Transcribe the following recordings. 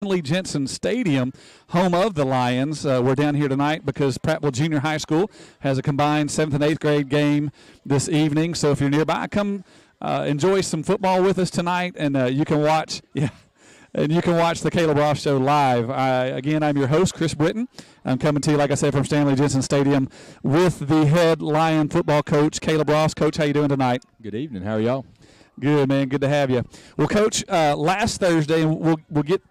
Stanley-Jensen Stadium, home of the Lions. We're down here tonight because Prattville Junior High School has a combined 7th and 8th grade game this evening. So if you're nearby, come enjoy some football with us tonight, and you can watch. Yeah. And you can watch the Caleb Ross Show live. Again, I'm your host, Chris Britton. I'm coming to you, like I said, from Stanley-Jensen Stadium with the head Lion football coach, Caleb Ross. Coach, how you doing tonight? Good evening. How are y'all? Good, man. Good to have you. Well, Coach, last Thursday, and we'll get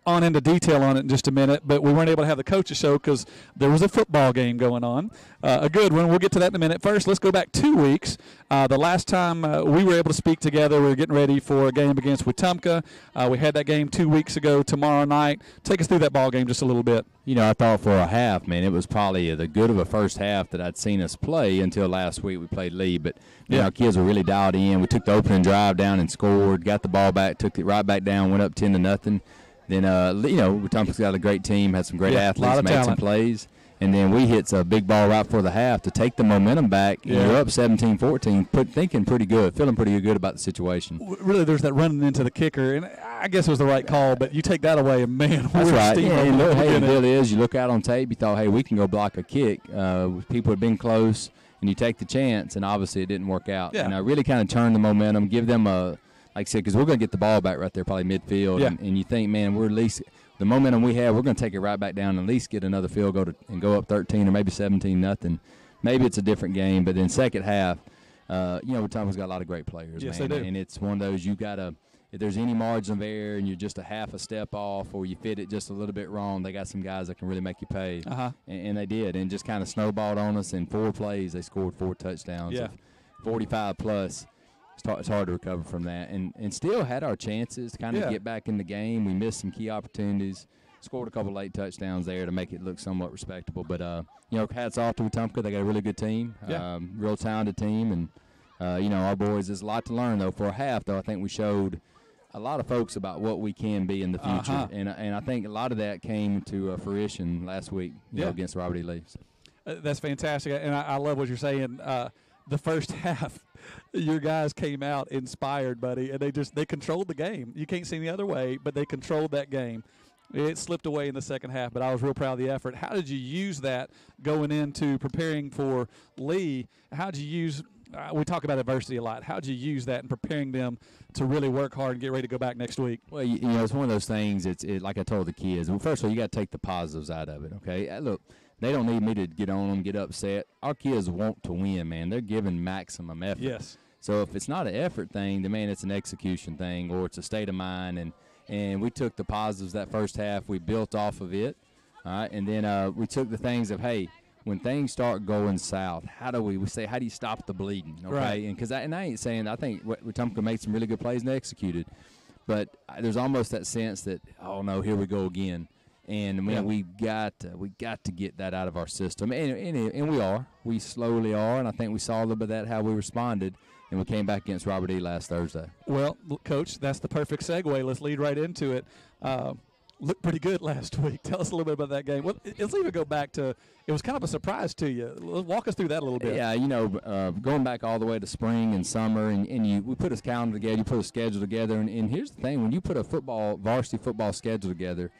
on into detail on it in just a minute, but we weren't able to have the coaches show because there was a football game going on, a good one. We'll get to that in a minute. First, let's go back 2 weeks. The last time we were able to speak together, we were getting ready for a game against Wetumpka. We had that game 2 weeks ago tomorrow night. Take us through that ball game just a little bit. You know, I thought for a half, man, it was probably the good of a first half that I'd seen us play until last week we played Lee. But man, our kids were really dialed in. We took the opening drive down and scored, got the ball back, took it right back down, went up 10-0. Then, Wetumpka's got a great team, had some great athletes, made some plays. And then we hit a big ball right before the half to take the momentum back. And you're up 17-14, thinking pretty good, feeling pretty good about the situation. Really, there's that running into the kicker, and I guess it was the right call, but you take that away, and, man, that's right. Yeah, and look, hey, it really is. You look out on tape, you thought, hey, we can go block a kick. People had been close, and you take the chance, and obviously it didn't work out. Yeah. And I really kind of turned the momentum, give them a – like I said, because we're going to get the ball back right there, probably midfield. Yeah. And you think, man, we're at least – the momentum we have, we're going to take it right back down and at least get another field goal and go up 13 or maybe 17-0. Maybe it's a different game, but then second half, Wetumpka's got a lot of great players, yes, man. They do. And it's one of those you got to – if there's any margin of error and you're just a half a step off or you fit it just a little bit wrong, they got some guys that can really make you pay. And they did, and just kind of snowballed on us. In 4 plays, they scored 4 touchdowns, 45-plus. It's hard to recover from that, and still had our chances to kind of get back in the game. We missed some key opportunities, scored a couple late touchdowns there to make it look somewhat respectable. But hats off to Wetumpka. They got a really good team, real talented team, and our boys. There's a lot to learn though. For a half though, I think we showed a lot of folks about what we can be in the future, and I think a lot of that came to fruition last week, against Robert E. Lee. So. That's fantastic, and I love what you're saying. The first half, your guys came out inspired, buddy, and they controlled the game. You can't see the other way, but they controlled that game. It slipped away in the second half, but I was real proud of the effort. How did you use that going into preparing for Lee? How did you use we talk about adversity a lot. How did you use that in preparing them to really work hard and get ready to go back next week? Well, it's one of those things. It's like I told the kids. Well, first of all, you got to take the positives out of it, okay? Look, they don't need me to get on them, get upset. Our kids want to win, man. They're giving maximum effort. Yes. So if it's not an effort thing, then, man, it's an execution thing or it's a state of mind. And we took the positives that first half. We built off of it, all right? And then we took the things of, hey, when things start going south, how do we say, how do you stop the bleeding, okay? Right. And because I ain't saying, I think Wetumpka made some really good plays and executed. But there's almost that sense that, oh, no, here we go again. And man, we got to get that out of our system, and we slowly are, and I think we saw a little bit of that how we responded, and we came back against Robert E. last Thursday. Well, Coach, that's the perfect segue. Let's lead right into it. Looked pretty good last week. Tell us a little bit about that game. Well, let's even go back to it was kind of a surprise to you. Walk us through that a little bit. Yeah, going back all the way to spring and summer, and we put a calendar together, you put a schedule together, and here's the thing: when you put a varsity football schedule together,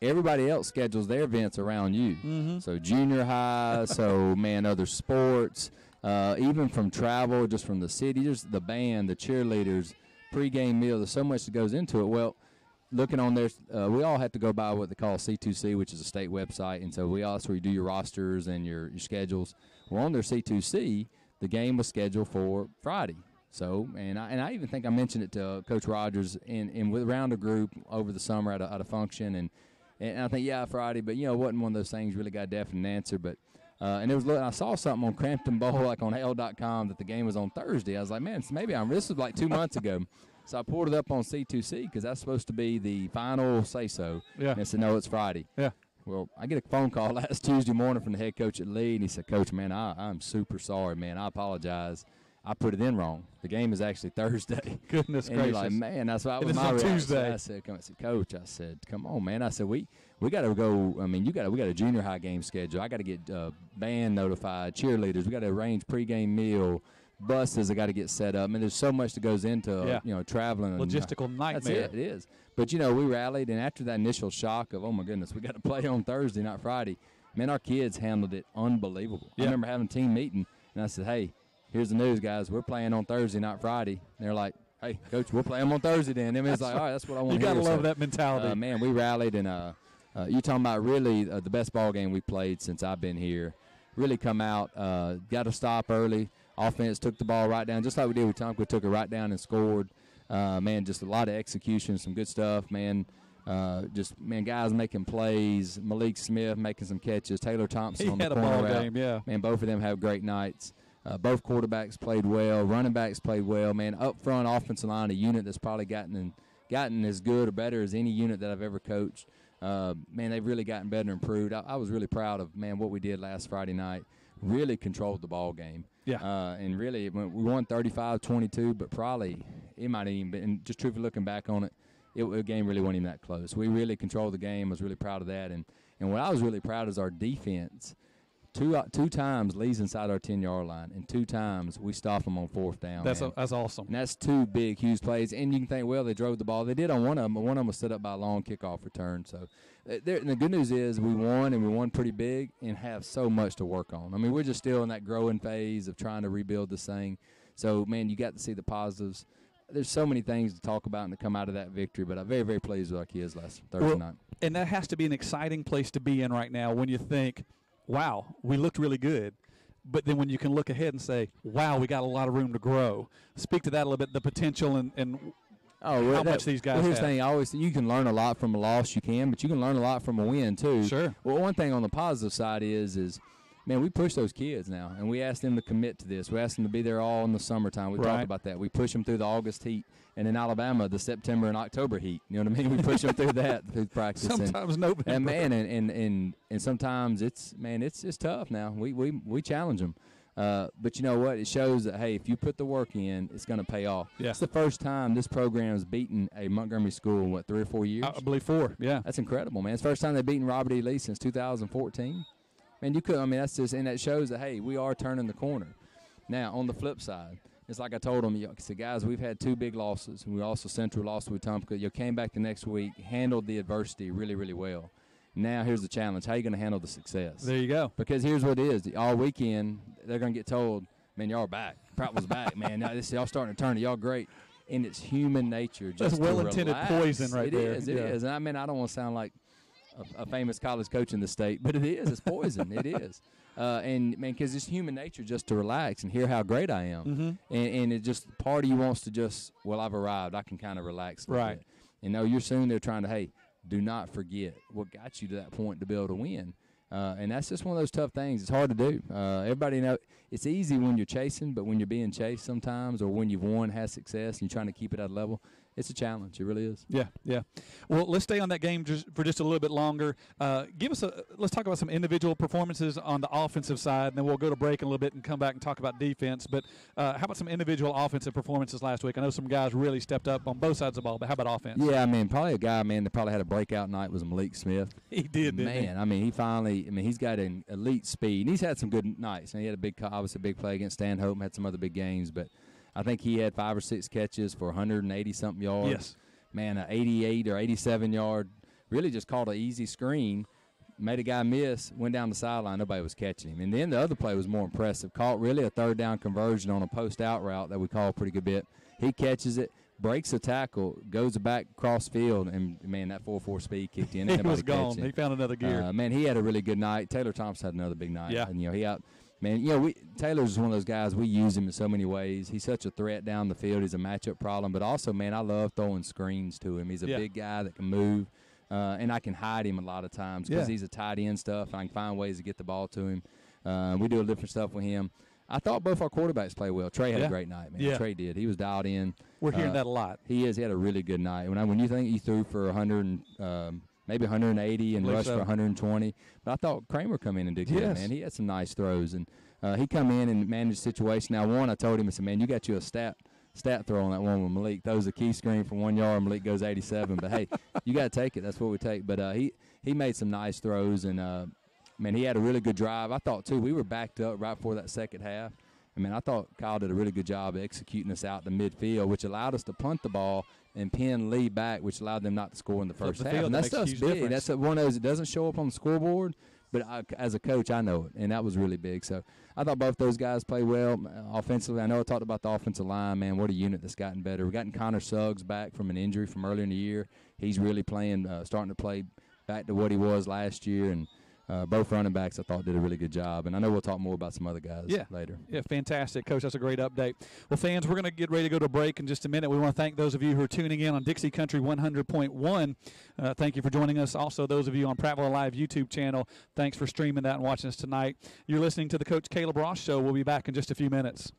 everybody else schedules their events around you. Mm-hmm. So junior high, other sports, even from travel, just from the city, just the band, the cheerleaders, pregame meal. There's so much that goes into it. Well, looking on there, we all have to go by what they call C2C, which is a state website. And so that's where you do your rosters and your schedules. Well, on their C2C, the game was scheduled for Friday. So, and I even think I mentioned it to Coach Rogers around a group over the summer at a function, and I think, Friday, but, it wasn't one of those things really got a definite answer. But and I saw something on Crampton Bowl, like on L.com, that the game was on Thursday. I was like, man, this was like 2 months ago. So I pulled it up on C2C because that's supposed to be the final say-so. Yeah. And I said, no, it's Friday. Yeah. Well, I get a phone call last Tuesday morning from the head coach at Lee, and he said, Coach, man, I'm super sorry, man. I apologize. I put it in wrong. The game is actually Thursday. Goodness and gracious. You're like, man, that's why was my reaction. Tuesday. I said, Coach, come on, man. I said, we got to go. I mean, we got a junior high game schedule. I got to get band notified, cheerleaders. We got to arrange pregame meal, buses that got to get set up. I mean, there's so much that goes into traveling. Logistical nightmare. That's it. It is. But we rallied, and after that initial shock of, oh my goodness, we got to play on Thursday, not Friday. Man, our kids handled it unbelievable. Yeah. I remember having a team meeting, and I said, hey, here's the news, guys. We're playing on Thursday, not Friday. And they're like, hey, Coach, we'll play them on Thursday then. And it's like, all right, that's what I want to hear. You got to love that mentality. Man, we rallied, and you're talking about really the best ball game we played since I've been here. Really come out, got to stop early. Offense took the ball right down, just like we did with Tonka. We took it right down and scored. Man, just a lot of execution, some good stuff, man. Guys making plays. Malik Smith making some catches. Taylor Thompson on the corner ball route. game, yeah. Man, both of them have great nights. Both quarterbacks played well. Running backs played well. Man, up front, offensive line, a unit that's probably gotten as good or better as any unit that I've ever coached. Man, they've really gotten better and improved. I was really proud of, man, what we did last Friday night. Really controlled the ball game. Yeah. And really, we won 35-22, but probably it might have even been, and just truthfully looking back on it, the game really wasn't even that close. We really controlled the game. I was really proud of that. And what I was really proud is our defense. Two times Lee's inside our 10-yard line, and 2 times we stopped them on 4th down. That's awesome. And that's 2 big, huge plays. And you can think, well, they drove the ball. They did on one of them, but one of them was set up by a long kickoff return. So and the good news is we won, and we won pretty big and have so much to work on. I mean, we're just still in that growing phase of trying to rebuild this thing. So, man, you got to see the positives. There's so many things to talk about and to come out of that victory, but I'm very, very pleased with our kids last Thursday night. And that has to be an exciting place to be in right now when you think, wow, we looked really good. But then when you can look ahead and say, wow, we got a lot of room to grow. Speak to that a little bit, the potential and how much these guys here's have. the thing, you can learn a lot from a loss, but you can learn a lot from a win too. Sure. Well, one thing on the positive side is man, we push those kids now, and we ask them to commit to this. We ask them to be there all in the summertime. We talked about that. We push them through the August heat, and in Alabama, the September and October heat. You know what I mean? We push them through that through practice. Sometimes November. And man, and sometimes it's tough now. We challenge them. But you know what? It shows that, hey, if you put the work in, it's going to pay off. Yeah. It's the first time this program has beaten a Montgomery school in, 3 or 4 years? I believe 4, yeah. That's incredible, man. It's the first time they've beaten Robert E. Lee since 2014. Man, that's just, and that shows that, hey, we are turning the corner. Now, on the flip side, it's like I told them, I said, guys, we've had 2 big losses. We also Central lost with Tumpka. You came back the next week, handled the adversity really, really well. Now here's the challenge. How are you going to handle the success? There you go. Because here's what it is. All weekend, they're going to get told, man, y'all are back. Pratt was back, man. Now, y'all starting to turn it. Y'all great. And it's human nature. Just that's well-intended poison right there. It is. And I don't want to sound like a famous college coach in the state, but it is. It's poison. It is. And, man, because it's human nature just to relax and hear how great I am. Mm-hmm. And it just, part of you wants to just, well, I've arrived. I can kind of relax a little bit. And no, you're soon there trying to, hey, do not forget what got you to that point to be able to win. And that's just one of those tough things. It's hard to do. Everybody know it's easy when you're chasing, but when you're being chased sometimes, or when you've won, had success, and you're trying to keep it at a level, it's a challenge. It really is. Yeah. Well, let's stay on that game for just a little bit longer. Let's talk about some individual performances on the offensive side, and then we'll go to break in a little bit and come back and talk about defense. But how about some individual offensive performances last week? I know some guys really stepped up on both sides of the ball, but how about offense? Yeah, probably a guy, that probably had a breakout night was Malik Smith. He did, didn't he? He finally, he's got an elite speed. And he's had some good nights. And he had obviously a big play against Stanhope and had some other big games, but I think he had 5 or 6 catches for 180-something yards. Yes. Man, an 88 or 87-yard, really just caught an easy screen, made a guy miss, went down the sideline. Nobody was catching him. And then the other play was more impressive. Caught really a 3rd down conversion on a post-out route that we call a pretty good bit. He catches it, breaks a tackle, goes back cross field, and, man, that 4.4 speed kicked in. He was gone. He found another gear. Man, he had a really good night. Taylor Thompson had another big night. Yeah. And, Taylor's one of those guys, we use him in so many ways. He's such a threat down the field. He's a matchup problem. But also, man, I love throwing screens to him. He's a big guy that can move, and I can hide him a lot of times because he's a tight end stuff, and I can find ways to get the ball to him. We do different stuff with him. I thought both our quarterbacks played well. Trey had a great night, man. Trey did. He was dialed in. We're hearing that a lot. He is. He had a really good night. When you think he threw for 100 maybe 180 and rushed for 120. But I thought Kramer come in and did good, man. He had some nice throws. And he come in and managed the situation. Now, I told him, I said, man, you got you a stat throw on that one with Malik. Throws a key screen from 1 yard, Malik goes 87. But, hey, you got to take it. That's what we take. But he made some nice throws. And, man, he had a really good drive. I thought, too, we were backed up right before that second half. I mean, I thought Kyle did a really good job of executing us out the midfield, which allowed us to punt the ball and pin Lee back, which allowed them not to score in the first half. And that stuff's big. That's one of those that doesn't show up on the scoreboard, but as a coach, I know it, and that was really big. So I thought both those guys played well offensively. I know I talked about the offensive line, man. What a unit that's gotten better. We've gotten Connor Suggs back from an injury from earlier in the year. He's really playing, starting to play back to what he was last year, and both running backs, I thought, did a really good job. And I know we'll talk more about some other guys later. Yeah, fantastic, Coach. That's a great update. Well, fans, we're going to get ready to go to break in just a minute. We want to thank those of you who are tuning in on Dixie Country 100.1. Thank you for joining us. Also, those of you on Prattville Live YouTube channel, thanks for streaming that and watching us tonight. You're listening to the Coach Caleb Ross Show. We'll be back in just a few minutes.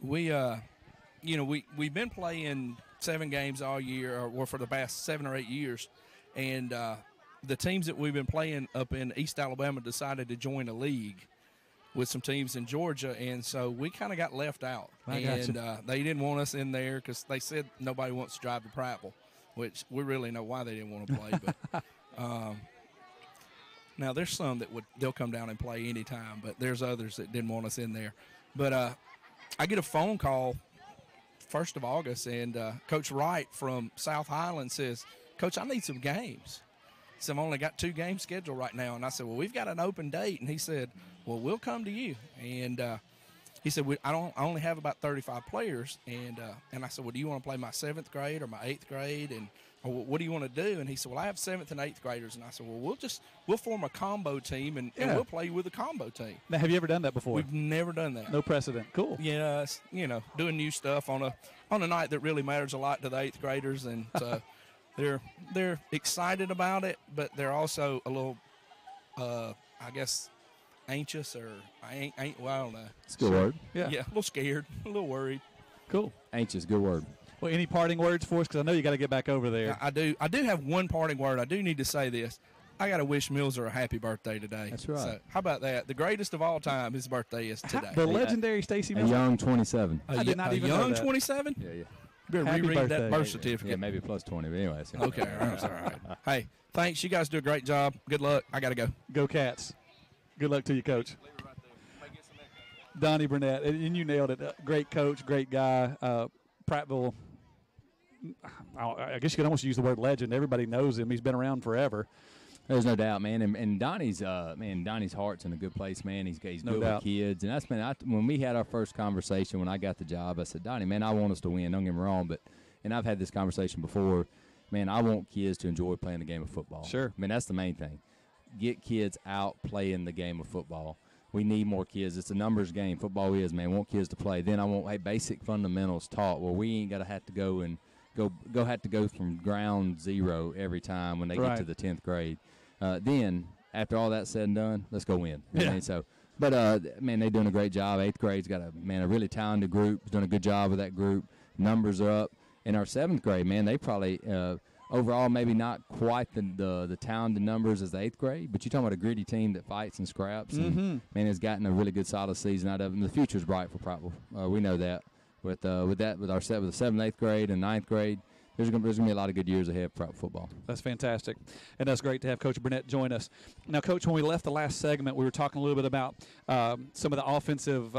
We, we've been playing 7 games all year, or for the past 7 or 8 years, and the teams that we've been playing up in East Alabama decided to join a league with some teams in Georgia, and so we kind of got left out. They didn't want us in there because they said nobody wants to drive to Prattville, which we really know why they didn't want to play. But now there's some that they'll come down and play anytime, but there's others that didn't want us in there. But I get a phone call 1st of August, and Coach Wright from South Highland says, "Coach, I need some games." He said, "I've only got 2 games scheduled right now." And I said, "Well, we've got an open date." And he said, "Well, we'll come to you." And he said, I only have about 35 players. And I said, "Well, do you want to play my 7th grade or my 8th grade? And or what do you want to do?" And he said, "Well, I have 7th and 8th graders." And I said, "Well, we'll form a combo team and we'll play with a combo team." Now, have you ever done that before? We've never done that. No precedent. Cool. Yeah, doing new stuff on a night that really matters a lot to the 8th graders, and so they're excited about it, but they're also a little, I guess, anxious or I don't know. It's a good word. Yeah, a little scared, a little worried. Cool. Anxious, good word. Well, any parting words for us? Because I know you got to get back over there. I do have one parting word. I do need to say this. I got to wish Milzer a happy birthday today. That's right. So how about that? The greatest of all time, his birthday is today. The legendary Stacy A Milzer. young 27. I did not even know that. 27? Yeah. You better Happy reread birthday. that birth certificate. Yeah, maybe plus 20, but anyways. Okay, that's all right. Hey, thanks. You guys do a great job. Good luck. I got to go. Go Cats. Good luck to you, Coach. Donnie Burnett, and you nailed it. Great coach, great guy. Prattville, I guess you could almost use the word legend. Everybody knows him. He's been around forever. There's no doubt, man. And Donnie's heart's in a good place, man. He's good with kids. And that's when we had our first conversation when I got the job, I said, "Donnie, man, I want us to win. Don't get me wrong, and I've had this conversation before. Man, I want kids to enjoy playing the game of football. Sure. I mean, that's the main thing. Get kids out playing the game of football. We need more kids. It's a numbers game. Football is, man. We want kids to play. Then I want basic fundamentals taught where we ain't got to have to go from ground zero every time when they get to the 10th grade. Then after all that's said and done, let's go win. You know what I mean? So, but man, they're doing a great job. 8th grade's got a really talented group. Doing a good job with that group. Numbers are up. In our 7th grade, man, they probably overall maybe not quite the talented numbers as the 8th grade, but you're talking about a gritty team that fights and scraps. And man, has gotten a really good solid season out of them. The future's bright for Prattville. We know that. With the 7th, 8th grade, and 9th grade, there's going to be a lot of good years ahead for Prattville football. That's fantastic, and that's great to have Coach Burnett join us. Now, Coach, when we left the last segment, we were talking a little bit about some of the offensive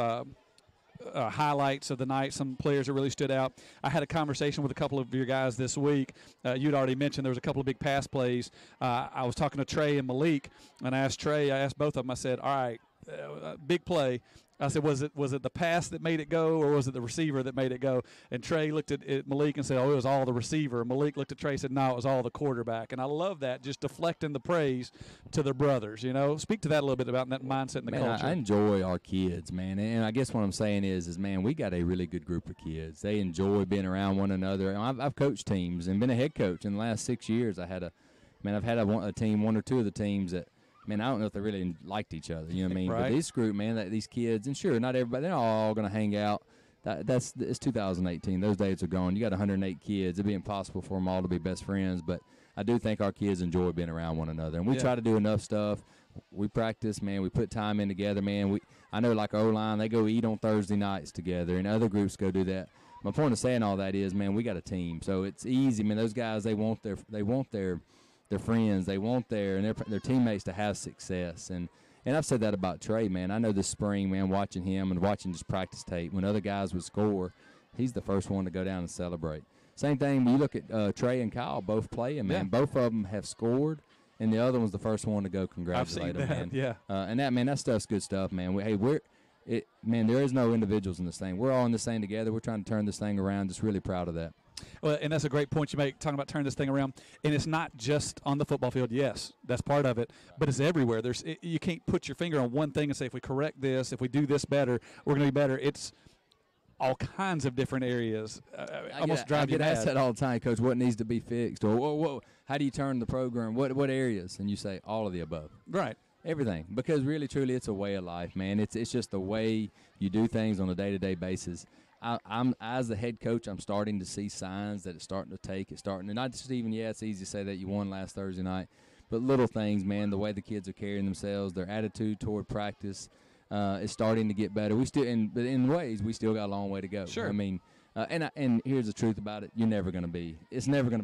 highlights of the night, some players that really stood out. I had a conversation with a couple of your guys this week. You'd already mentioned there was a couple of big pass plays. I was talking to Trey and Malik, and I asked both of them, I said, all right, big play. I said, was it the pass that made it go, or was it the receiver that made it go? And Trey looked at Malik and said, oh, it was all the receiver. Malik looked at Trey and said, no, it was all the quarterback. And I love that, just deflecting the praise to their brothers, you know. Speak to that a little bit about that mindset and the culture. I enjoy our kids, man. And I guess what I'm saying is, man, we got a really good group of kids. They enjoy being around one another. And I've coached teams and been a head coach in the last 6 years. I've had a team, one or two of the teams that, man, I don't know if they really liked each other. You know what I mean? Right. But this group, man, these kids, and sure, not everybody, they're not all going to hang out. It's 2018. Those days are gone. You got 108 kids. It'd be impossible for them all to be best friends. But I do think our kids enjoy being around one another. And we try to do enough stuff. We practice, man. We put time in together, man. I know, like our O-line, they go eat on Thursday nights together, and other groups go do that. My point of saying all that is, man, we got a team. So it's easy. Man, those guys, they want their friends, they want their teammates to have success, and I've said that about Trey, man. I know this spring, man, watching him and watching just practice tape, when other guys would score, he's the first one to go down and celebrate. Same thing, you look at Trey and Kyle both playing, man. Both of them have scored, and the other one's the first one to go congratulate them, man. Yeah. And that stuff's good stuff, man. Man, there is no individuals in this thing. We're all in this thing together. We're trying to turn this thing around. Just really proud of that. Well, and that's a great point you make, talking about turning this thing around. And it's not just on the football field. Yes, that's part of it, but it's everywhere. You can't put your finger on one thing and say, if we correct this, if we do this better, we're going to be better. It's all kinds of different areas. Almost drive you mad. I get asked that all the time, Coach, what needs to be fixed? Or how do you turn the program? What areas? And you say all of the above. Right. Everything, because really, truly, it's a way of life, man. It's just the way you do things on a day-to-day basis. I'm as the head coach, I'm starting to see signs that it's starting to take. It's starting to not just even it's easy to say that you won last Thursday night, but little things, man. The way the kids are carrying themselves, their attitude toward practice, is starting to get better. We still, but in ways, we still got a long way to go. Sure. I mean, and here's the truth about it: it's never going to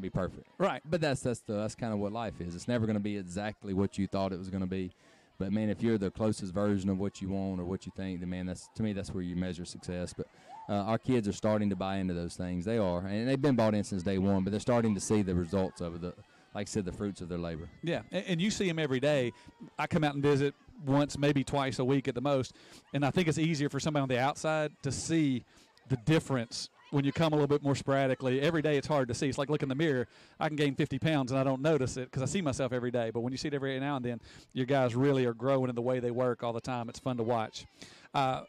be perfect. Right. But that's kind of what life is. It's never going to be exactly what you thought it was going to be. But, man, if you're the closest version of what you want or what you think, then, man, to me, that's where you measure success. But our kids are starting to buy into those things. They are. And they've been bought in since day one, but they're starting to see the results of it, like I said, the fruits of their labor. Yeah, and you see them every day. I come out and visit once, maybe twice a week at the most, and I think it's easier for somebody on the outside to see the difference when you come a little bit more sporadically. Every day it's hard to see. It's like looking in the mirror. I can gain 50 pounds and I don't notice it because I see myself every day. But when you see it every now and then, your guys really are growing in the way they work all the time. It's fun to watch.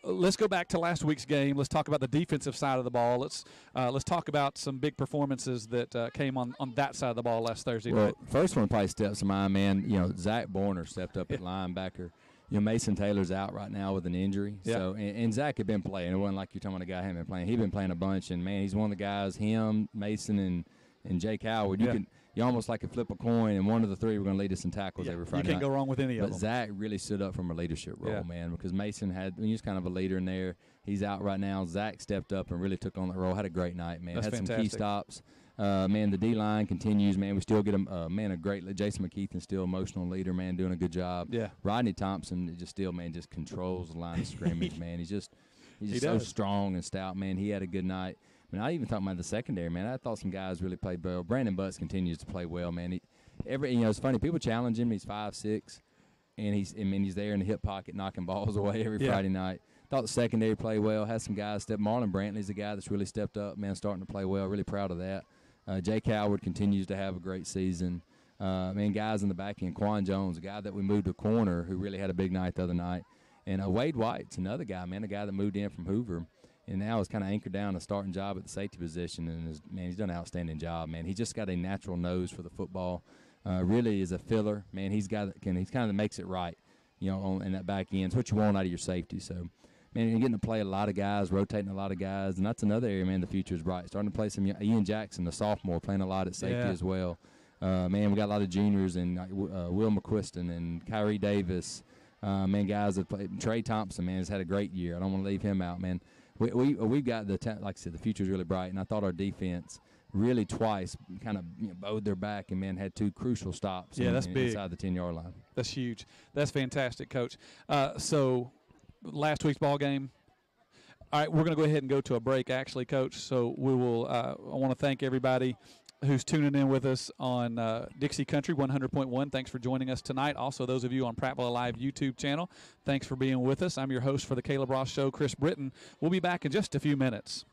Let's go back to last week's game. Let's talk about the defensive side of the ball. Let's talk about some big performances that came on that side of the ball last Thursday night. First one probably steps to mind, man. Zach Borner stepped up at linebacker. Mason Taylor's out right now with an injury. Yeah. So and Zach had been playing. It wasn't like you're talking about a guy who hadn't been playing. He'd been playing a bunch, and, man, he's one of the guys, him, Mason, and Jake Howard. You almost like could flip a coin, and one of the three were going to lead us in tackles every Friday You can't night. go wrong with any of them. But Zach really stood up from a leadership role, man, because Mason he was kind of a leader in there. He's out right now. Zach stepped up and really took on that role. Had a great night, man. That's Had fantastic. some key stops. Man, the D-line continues, man. We still get a great – Jason McKeithen's still emotional leader, man, doing a good job. Yeah. Rodney Thompson just controls the line of scrimmage, man. He's just so strong and stout, man. He had a good night. I mean, I even talking about the secondary, man. I thought some guys really played well. Brandon Butts continues to play well, man. It's funny. People challenge him. He's 5'6", and he's there in the hip pocket knocking balls away every Friday night. Thought the secondary played well. Had some guys step. Marlon Brantley's a guy that's really stepped up, man, starting to play well. Really proud of that. Jake Howard continues to have a great season. Guys in the back end, Quan Jones, a guy that we moved to corner who really had a big night the other night. And Wade White's another guy, man, a guy that moved in from Hoover and now is kind of anchored down a starting job at the safety position. And, he's done an outstanding job, man. He just got a natural nose for the football. Really is a filler, man. He's got he kind of makes it right, in that back end. It's what you want out of your safety. So, man, you're getting to play a lot of guys, rotating a lot of guys, and that's another area, man, the future is bright. Starting to play some Ian Jackson, the sophomore, playing a lot at safety as well. We got a lot of juniors and Will McQuiston and Kyrie Davis. Guys that play. Trey Thompson, man, has had a great year. I don't want to leave him out, man. We've got like I said, the future is really bright, and I thought our defense really twice kind of bowed their back and, man, had two crucial stops that's big. Inside the 10-yard line. That's huge. That's fantastic, Coach. So last week's ball game. All right, we're going to go ahead and go to a break, actually, Coach. So we will I want to thank everybody who's tuning in with us on Dixie Country 100.1. Thanks for joining us tonight. Also, those of you on Prattville Alive YouTube channel, thanks for being with us. I'm your host for the Caleb Ross Show, Chris Britton. We'll be back in just a few minutes.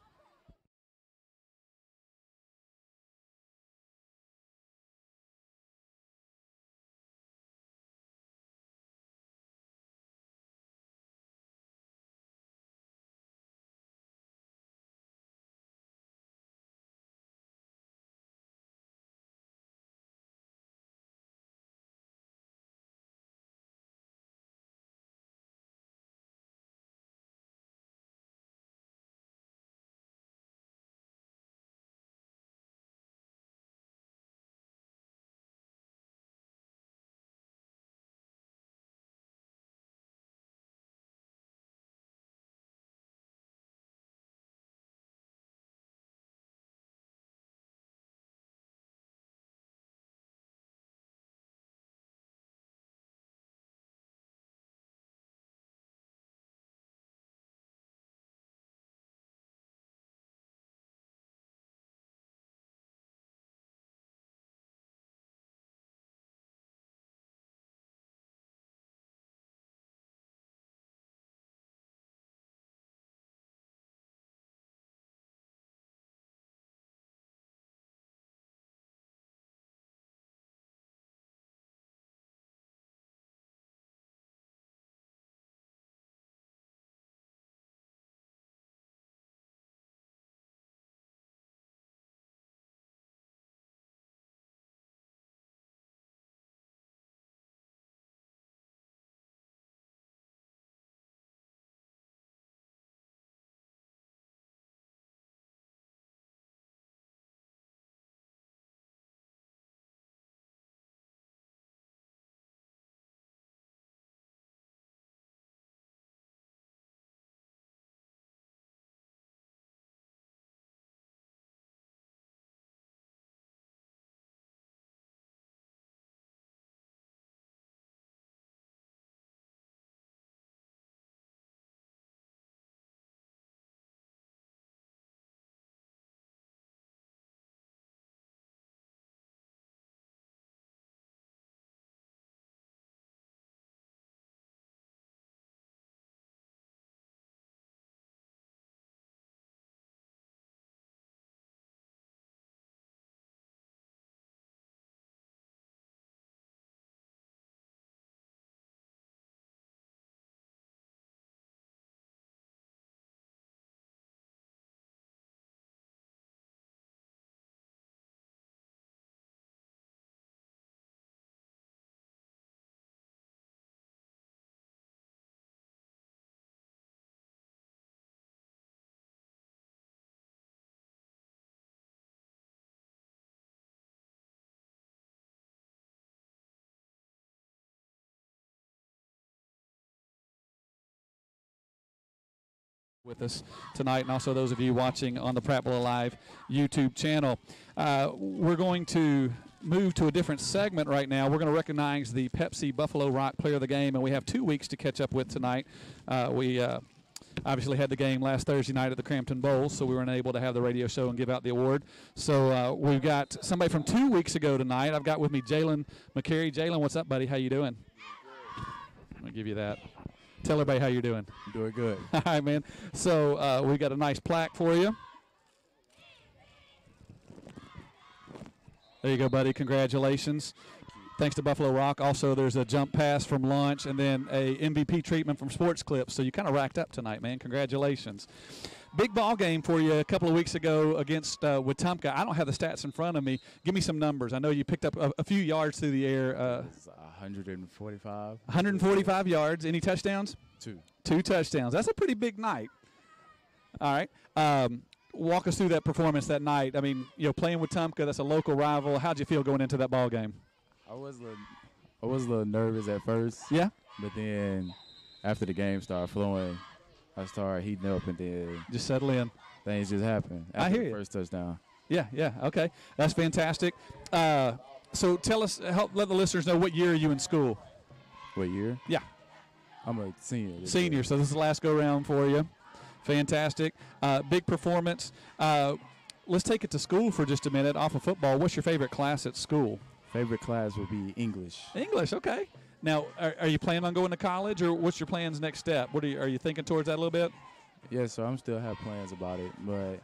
with us tonight, and also those of you watching on the Prattville Alive YouTube channel. We're going to move to a different segment right now. We're going to recognize the Pepsi Buffalo Rock Player of the Game, and we have 2 weeks to catch up with tonight. We obviously had the game last Thursday night at the Crampton Bowl, so we weren't able to have the radio show and give out the award. So we've got somebody from 2 weeks ago tonight. I've got with me Leo Mccarey. Jalen, what's up, buddy? How you doing? I'm going to give you that. Tell everybody how you're doing. I'm doing good. All right, man. So we got a nice plaque for you. There you go, buddy. Congratulations. Thanks to Buffalo Rock. Also, there's a jump pass from lunch and then a MVP treatment from Sports Clips. So you kind of racked up tonight, man. Congratulations. Big ball game for you a couple of weeks ago against Wetumpka. I don't have the stats in front of me. Give me some numbers. I know you picked up a few yards through the air. 145. 145 yards. Any touchdowns? Two touchdowns. That's a pretty big night. All right. Walk us through that performance that night. I mean, playing with Wetumpka, that's a local rival. How'd you feel going into that ball game? I was a little nervous at first. Yeah. But then after the game started flowing, I started heating up, and then just settle in. Things just happened. I hear you. First touchdown. Yeah. Okay. That's fantastic. So tell us, let the listeners know, what year are you in school? What year? Yeah. I'm a senior. Senior, so this is the last go-round for you. Fantastic. Big performance. Let's take it to school for just a minute off of football. What's your favorite class at school? Favorite class would be English. English, okay. Now, are you planning on going to college, or what's your plans next step? Are you thinking towards that a little bit? Yeah, so I'm still have plans about it, but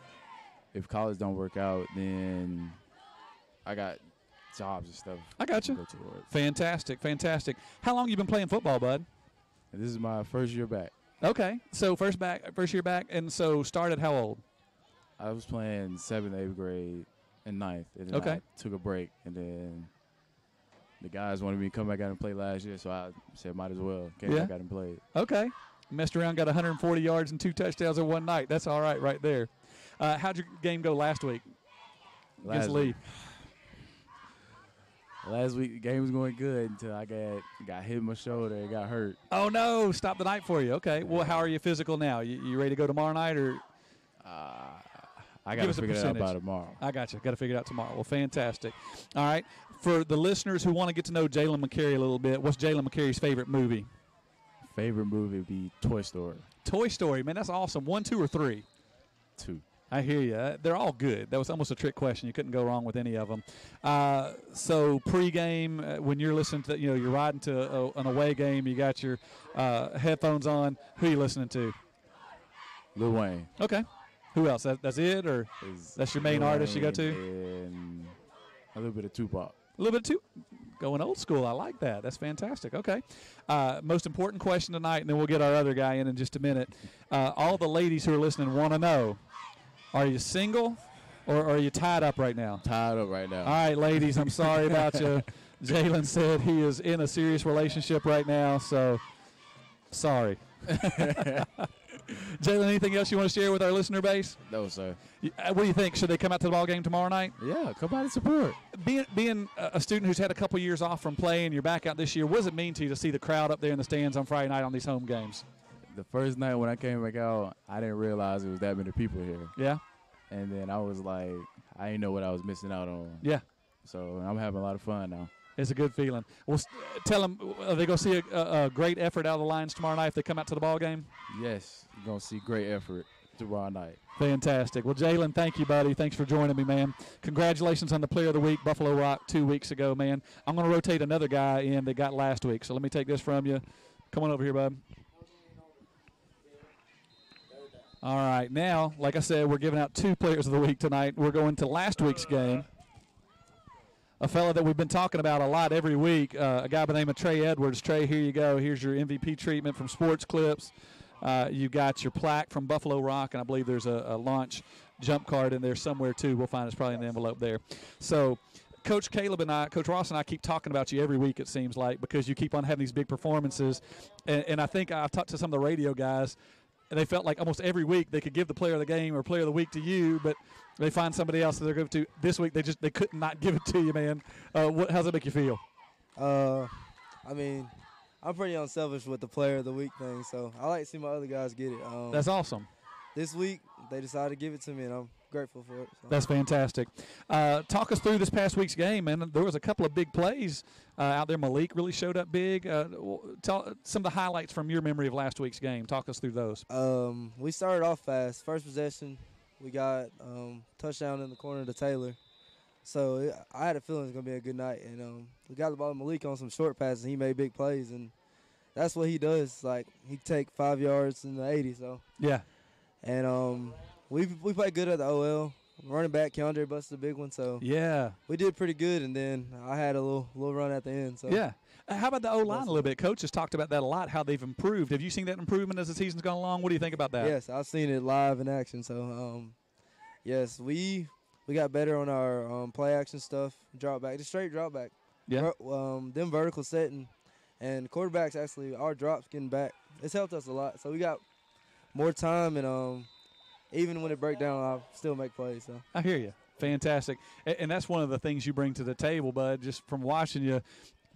if college don't work out, then I got jobs and stuff. I got you. Fantastic. How long you been playing football, bud? This is my first year back. Okay, so first year back, and so started how old? I was playing 7th, 8th grade, and 9th, and then I took a break, and then the guys wanted me to come back out and play last year, so I said might as well. Came back out and played. Okay. Messed around, got 140 yards and 2 touchdowns in one night. That's all right there. How'd your game go last week against Lee? Last week, the game was going good until I got hit in my shoulder and got hurt. Oh, no. Stopped the night for you. Okay. Well, how are you physical now? You ready to go tomorrow night? Or I got to figure it out by tomorrow. I got you. Got to figure it out tomorrow. Well, fantastic. All right. For the listeners who want to get to know Leo Mccarey a little bit, what's Leo Mccarey's favorite movie? Favorite movie would be Toy Story. Toy Story. Man, that's awesome. 1, 2, or 3? 2. I hear you. They're all good. That was almost a trick question. You couldn't go wrong with any of them. So pregame, when you're listening to, you're riding to an away game, you got your headphones on. Who are you listening to? Lil Wayne. Okay. Who else? That's it, or that's your main artist you go to? And a little bit of Tupac. A little bit of going old school. I like that. That's fantastic. Okay. Most important question tonight, and then we'll get our other guy in just a minute. All the ladies who are listening want to know, are you single or are you tied up right now? Tied up right now. All right, ladies, I'm sorry about you. Jalen said he is in a serious relationship right now, so sorry. Jalen, anything else you want to share with our listener base? No, sir. What do you think? Should they come out to the ball game tomorrow night? Yeah, come out and support. Being a student who's had a couple years off from playing, you're back out this year, what does it mean to you to see the crowd up there in the stands on Friday night on these home games? The first night when I came back out, I didn't realize there was that many people here. Yeah. And then I was like, I didn't know what I was missing out on. Yeah. So I'm having a lot of fun now. It's a good feeling. Well, tell them, are they going to see a great effort out of the Lions tomorrow night if they come out to the ball game? Yes, you're going to see great effort tomorrow night. Fantastic. Well, Jalen, thank you, buddy. Thanks for joining me, man. Congratulations on the Player of the Week, Buffalo Rock, 2 weeks ago, man. I'm going to rotate another guy in that got last week. So let me take this from you. Come on over here, bud. All right. Now, like I said, we're giving out 2 Players of the Week tonight. We're going to last week's game. A fella that we've been talking about a lot every week, a guy by the name of Trey Edwards. Trey, here you go. Here's your MVP treatment from Sports Clips. You got your plaque from Buffalo Rock, and I believe there's a launch jump card in there somewhere, too. We'll find it's probably in the envelope there. So Coach Coach Ross and I keep talking about you every week, it seems like, because you keep on having these big performances. And I think I've talked to some of the radio guys, and they felt like almost every week they could give the Player of the Game or Player of the Week to you, but they find somebody else that they're going to. This week they could not give it to you, man. How's that make you feel? I mean, I'm pretty unselfish with the Player of the Week thing, so I like to see my other guys get it. That's awesome. this week they decided to give it to me, and I'm grateful for it. So. That's fantastic. Talk us through this past week's game, man. There was a couple of big plays out there. Malik really showed up big. Tell some of the highlights from your memory of last week's game. Talk us through those. We started off fast. First possession, we got touchdown in the corner to Taylor. So I had a feeling it was going to be a good night. And we got the ball to Malik on some short passes, and he made big plays. And that's what he does. Like, he take 5 yards in the 80. So yeah. And we played good at the OL. Running back, Keandre busted a big one. So yeah, we did pretty good. And then I had a little run at the end. So yeah. How about the O-line a little bit? Coach has talked about that a lot, how they've improved. Have you seen that improvement as the season's gone along? What do you think about that? Yes, I've seen it live in action. So, yes, we got better on our play action stuff, drop back, just straight drop back. Yeah. Them vertical setting, and quarterbacks actually, our drops getting back, it's helped us a lot. So we got more time, and even when it break down, I still make plays. So I hear you. Fantastic. And that's one of the things you bring to the table, bud, just from watching you.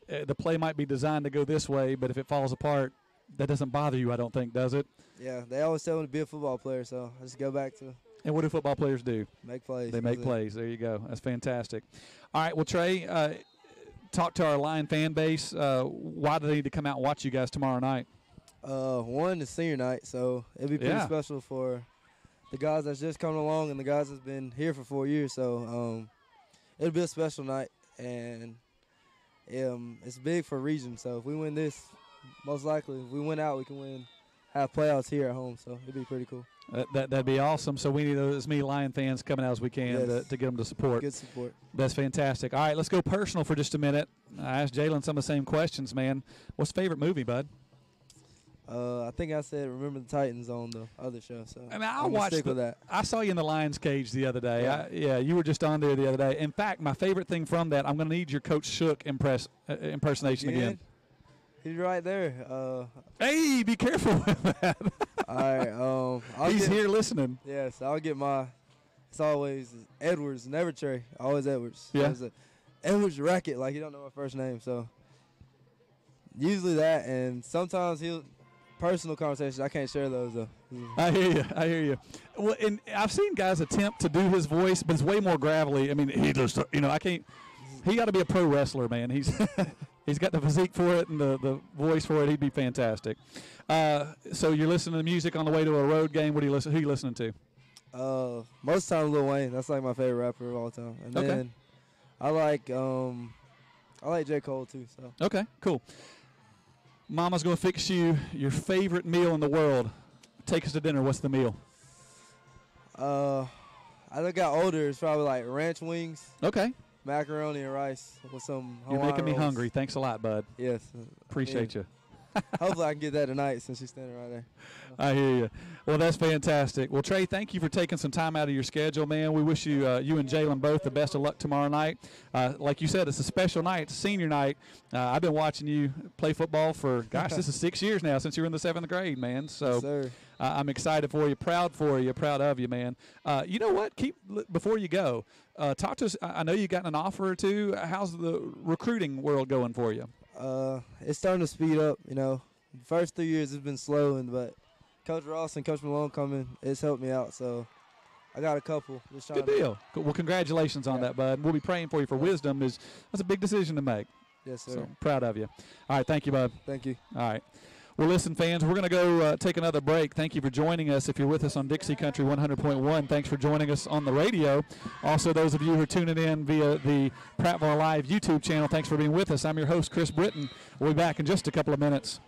The play might be designed to go this way, but if it falls apart, that doesn't bother you, I don't think, does it? Yeah, they always tell me to be a football player, so I just go back to. And what do football players do? Make plays. They make plays. There you go. That's fantastic. All right, well, Trey, talk to our Lion fan base. Why do they need to come out and watch you guys tomorrow night? One is senior night, so it'll be pretty special for the guys that's just coming along and the guys that's been here for 4 years. So it'll be a special night, and it's big for region. So if we win this, most likely, if we win out, we can have playoffs here at home. So it'd be pretty cool. That'd be awesome. So we need as many Lion fans coming out as we can to get them to support. Good support. That's fantastic. All right, let's go personal for just a minute. I asked Jalen some of the same questions, man. What's your favorite movie, bud? I think I said Remember the Titans on the other show. So I mean, I'm watched with that. I saw you in the Lion's Cage the other day. Yeah, you were just on there the other day. In fact, my favorite thing from that, I'm going to need your Coach Shook impersonation again. He's right there. Hey, be careful with that. All right. He's here listening. Yes, I'll get my. It's always Edwards, never Trey. Always Edwards. Yeah. Edwards Racket, like he don't know my first name. So usually that, and sometimes personal conversations. I can't share those though. I hear you. Well, and I've seen guys attempt to do his voice, but it's way more gravelly. I mean, he just, I can't. He got to be a pro wrestler, man. He's got the physique for it and the voice for it. He'd be fantastic. So you're listening to music on the way to a road game. Who are you listening to? Most of the time Lil Wayne. That's like my favorite rapper of all time. And then I like J. Cole too. So okay, cool. Mama's gonna fix you your favorite meal in the world. Take us to dinner. What's the meal? I look got older. It's probably like ranch wings. Okay. Macaroni and rice with some Hawaiian You're making me rolls. hungry. Thanks a lot, bud. Yes. Appreciate you. Hopefully I can get that tonight since she's standing right there. I hear you. Well, that's fantastic. Well, Trey, thank you for taking some time out of your schedule, man. We wish you you and Jalen both the best of luck tomorrow night. Like you said, it's a special night. It's senior night. I've been watching you play football for, gosh, this is 6 years now since you were in the 7th grade, man. So yes, sir. I'm excited for you, proud of you, man. You know what? Before you go, talk to us. I know you got an offer or two. How's the recruiting world going for you? It's starting to speed up. The first 3 years has been slow, but Coach Ross and Coach Malone coming, it's helped me out. So I got a couple. Good deal. Well, congratulations on that, bud. We'll be praying for you for wisdom. That's a big decision to make. Yes, sir. So proud of you. All right, thank you, bud. Thank you. All right. Well, listen, fans, we're going to go take another break. Thank you for joining us. If you're with us on Dixie Country 100.1, thanks for joining us on the radio. Also, those of you who are tuning in via the Prattville Live YouTube channel, thanks for being with us. I'm your host, Chris Britton. We'll be back in just a couple of minutes.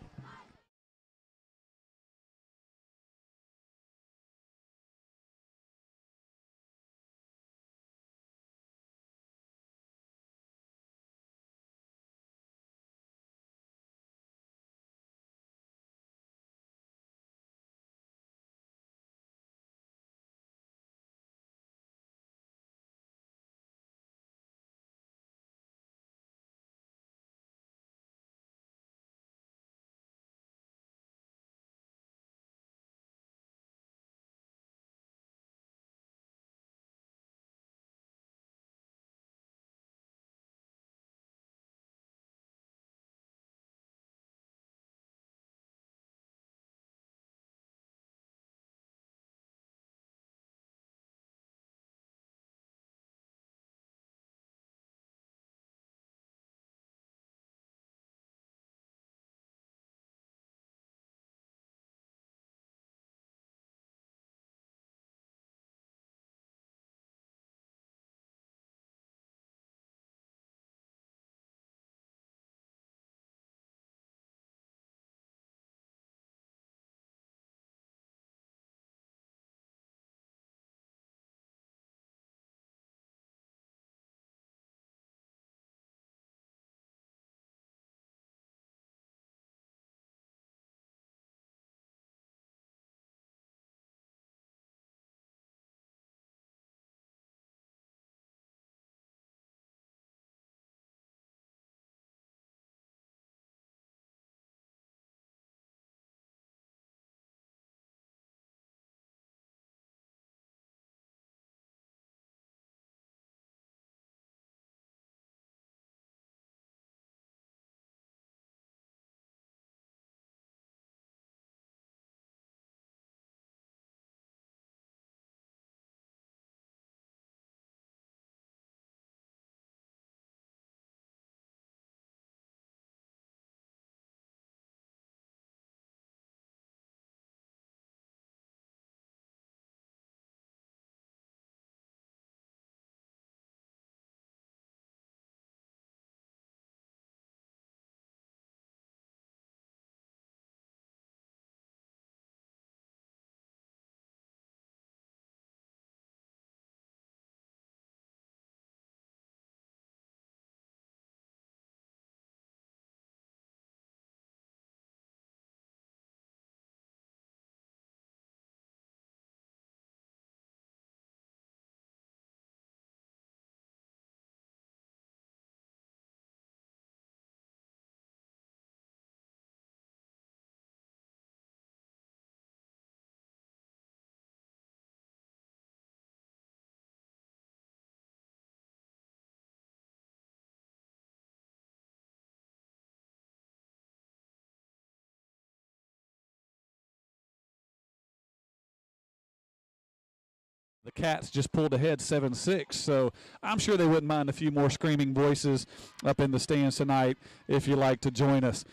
The Cats just pulled ahead 7-6, so I'm sure they wouldn't mind a few more screaming voices up in the stands tonight if you'd like to join us.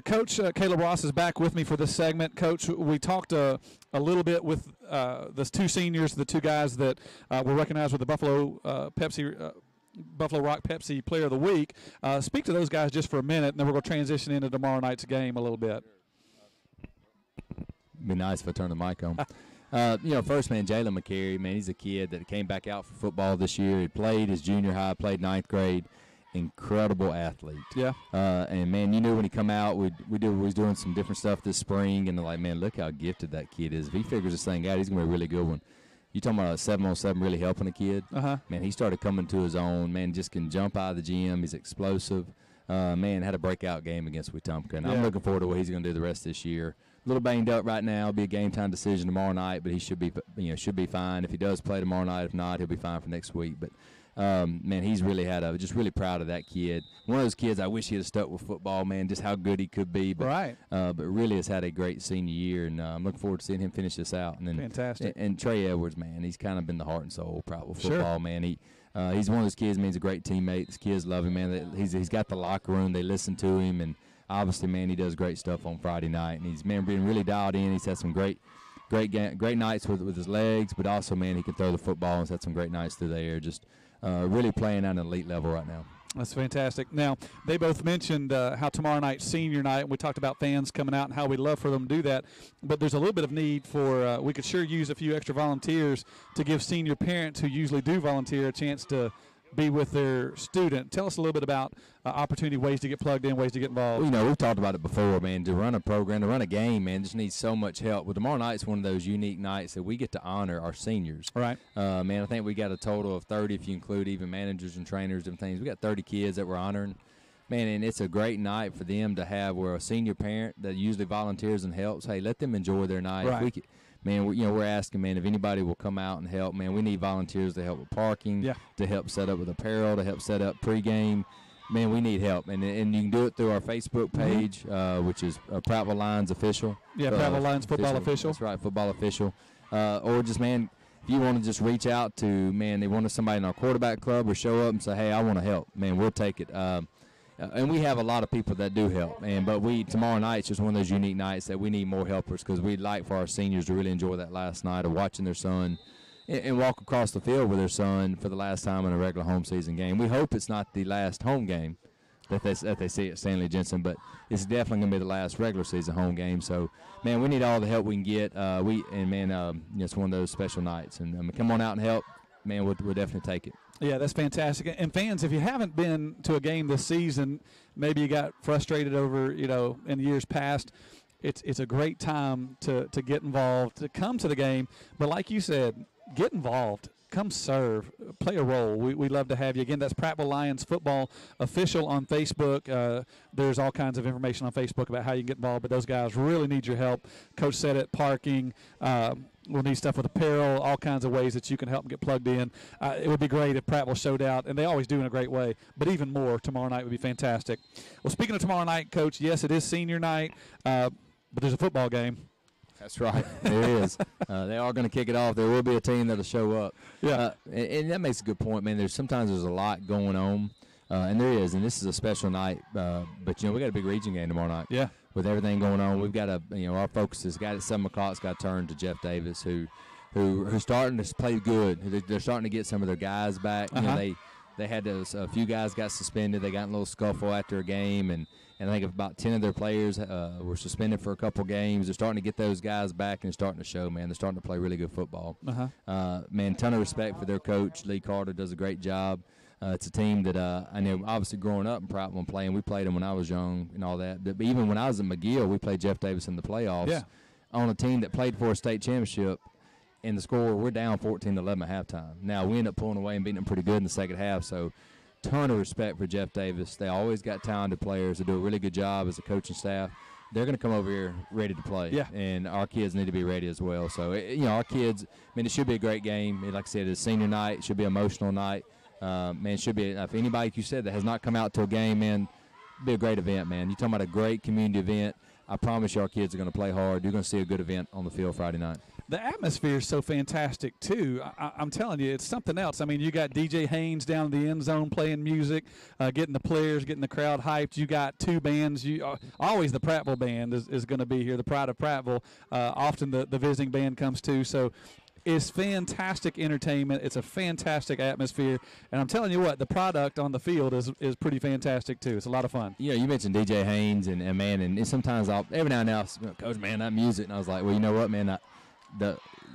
Coach Caleb Ross is back with me for this segment. Coach, we talked a little bit with the two seniors, the two guys that were recognized with the Buffalo Rock Pepsi Player of the Week. Speak to those guys just for a minute, and then we're going to transition into tomorrow night's game a little bit. It'd be nice if I turned the mic on. First, man, Leo Mccarey, man, he's a kid that came back out for football this year. He played his junior high, played ninth grade. Incredible athlete. Yeah. And, man, you knew when he come out, we was doing some different stuff this spring, and they're like, man, look how gifted that kid is. If he figures this thing out, he's going to be a really good one. You talking about a 7-on-7 really helping a kid? Man, he started coming to his own. Man, just can jump out of the gym. He's explosive. Man, had a breakout game against Wetumpka, and I'm looking forward to what he's going to do the rest of this year. A little banged up right now. It'll be a game time decision tomorrow night, but he should be fine. If he does play tomorrow night, if not, he'll be fine for next week. But man, he's really just really proud of that kid. One of those kids I wish he had stuck with football, man, just how good he could be. But, but really has had a great senior year, and I'm looking forward to seeing him finish this out. And then, fantastic. And Trey Edwards, man, he's kind of been the heart and soul of Prattville football, man. He's one of those kids, man, he's a great teammate. These kids love him, man. He's got the locker room. They listen to him, and obviously, man, he does great stuff on Friday night. And he's, man, being really dialed in. He's had some great nights with his legs, but also, man, he can throw the football, and he's had some great nights through the air. Just really playing at an elite level right now. That's fantastic. Now, they both mentioned how tomorrow night's senior night, and we talked about fans coming out and how we'd love for them to do that. But there's a little bit of need for we could sure use a few extra volunteers to give senior parents who usually do volunteer a chance to be with their student. Tell us a little bit about opportunity, ways to get plugged in, ways to get involved. Well, we've talked about it before, man. To run a program, to run a game, man, just needs so much help. Well, tomorrow night's one of those unique nights that we get to honor our seniors. Right. Man, I think we got a total of 30 if you include even managers and trainers and things. We got 30 kids that we're honoring. Man, and it's a great night for them to have where a senior parent that usually volunteers and helps, hey, let them enjoy their night. Right. Man, we're asking, man, if anybody will come out and help. Man, we need volunteers to help with parking, to help set up with apparel, to help set up pregame. Man, we need help, and you can do it through our Facebook page, which is Prattville Lions Official. Yeah, Prattville Lions Football Official. That's right, Football Official. Or just, man, if you want to just reach out to, man, they want somebody in our quarterback club or show up and say, hey, I want to help. Man, we'll take it. And we have a lot of people that do help, but tomorrow night's just one of those unique nights that we need more helpers because we'd like for our seniors to really enjoy that last night of watching their son and walk across the field with their son for the last time in a regular home season game. We hope it's not the last home game that they see at Stanley-Jensen, but it's definitely going to be the last regular season home game. So, man, we need all the help we can get. It's one of those special nights. And come on out and help. Man, we'll definitely take it. Yeah, that's fantastic. And fans, if you haven't been to a game this season, maybe you got frustrated over, in years past, it's a great time to get involved, to come to the game. But like you said, get involved. Come serve, play a role. We love to have you. Again, that's Prattville Lions Football Official on Facebook. There's all kinds of information on Facebook about how you can get involved, but those guys really need your help. Coach said it, parking. We'll need stuff with apparel, all kinds of ways that you can help them get plugged in. It would be great if Prattville showed out, and they always do in a great way, but even more tomorrow night would be fantastic. Well, speaking of tomorrow night, Coach, yes, it is senior night, but there's a football game. That's right. There is. They are going to kick it off. There will be a team that will show up. Yeah. And that makes a good point, man. Sometimes there's a lot going on, and there is, and this is a special night. But, we got a big region game tomorrow night. Yeah. With everything going on, we've got our focus has got at 7 o'clock. It's got turned to Jeff Davis, who's starting to play good. They're starting to get some of their guys back. They had a few guys got suspended. They got in a little scuffle after a game, and I think about 10 of their players were suspended for a couple games. They're starting to get those guys back, and it's starting to show, man. They're starting to play really good football. Man, ton of respect for their coach. Lee Carter does a great job. It's a team that I know, obviously, growing up in Prattville and playing. We played them when I was young and all that. But even when I was at McGill, we played Jeff Davis in the playoffs on a team that played for a state championship. And the score, we're down 14-11 at halftime. Now, we end up pulling away and beating them pretty good in the second half. So, ton of respect for Jeff Davis. They always got talented players. They do a really good job as a coaching staff. They're going to come over here ready to play. Yeah. And our kids need to be ready as well. So, our kids, it should be a great game. Like I said, it's senior night. It should be an emotional night. It should be, if anybody, like you said, that has not come out to a game, man, it'll be a great event, man. You're talking about a great community event. I promise you our kids are going to play hard. You're going to see a good event on the field Friday night. The atmosphere is so fantastic, too. I'm telling you, it's something else. I mean, you got DJ Haynes down in the end zone playing music, getting the players, getting the crowd hyped. You got two bands. Always the Prattville band is going to be here, the Pride of Prattville. Often the visiting band comes, too. So it's fantastic entertainment. It's a fantastic atmosphere. And I'm telling you what, the product on the field is pretty fantastic, too. It's a lot of fun. Yeah, you mentioned DJ Haynes, and man, and sometimes every now and then I'll, Coach, man, that music. And I was like, well, you know what, man,